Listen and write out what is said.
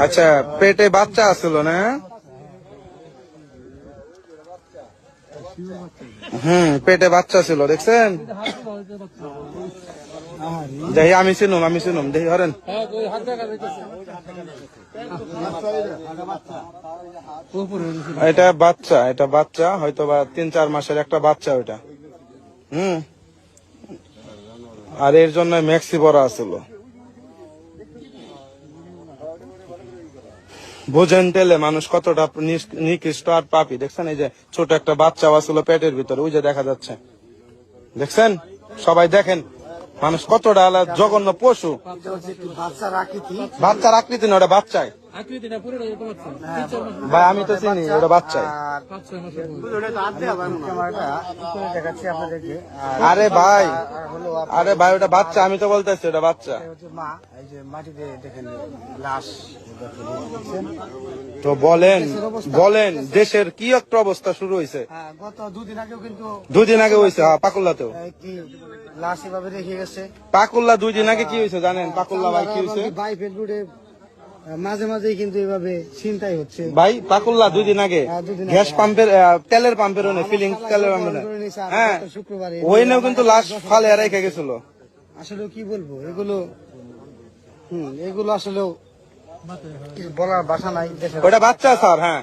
আচ্ছা, পেটে বাচ্চা আসছিল না? পেটে বাচ্চা ছিল, দেখছেন? দেখি আমি চিনুম দেখি হরেন। এটা বাচ্চা হয়তো বা 3-4 মাসের একটা বাচ্চা ওইটা। আর এর জন্য ম্যাক্সি বড় আছিল। বোঝেন তেলে মানুষ কতটা নিকৃষ্ট আর পাপি। দেখছেন এই যে ছোট একটা বাচ্চা আছিল পেটের ভিতরে, ওই যে দেখা যাচ্ছে, দেখছেন? সবাই দেখেন মানুষ কতটা জঘন্য পশু। বাচ্চার আকৃতি না, ওটা বাচ্চায় ভাই, আমি তো চিনি ওটা বাচ্চায়। আরে ভাই ওটা বাচ্চা, আমি তো বলতেছি ওটা বাচ্চা। তো বলেন দেশের কি একটা অবস্থা শুরু হয়েছে। গত দুদিন আগে হয়েছে পাকুল্লাতেও। লাশ এভাবে রেখে গেছে পাকুল্লা 2 দিন আগে কি হয়েছে জানেন? পাকুল্লা ভাই কি হয়েছে? মাঝে মাঝে কিন্তু এভাবে চিন্তাই হচ্ছে ভাই। পাকুল্লা 2 দিন আগে গ্যাস পাম্পের তেলের পাম্পের ফিলিং তেলের পাম্পের, হ্যাঁ, ওইনেও কিন্তু লাশ ফালে রেখে গেছিল। আসলে কি বলবো, এগুলো আসলে বলার ভাষা নাই। ওটা বাচ্চা স্যার, হ্যাঁ।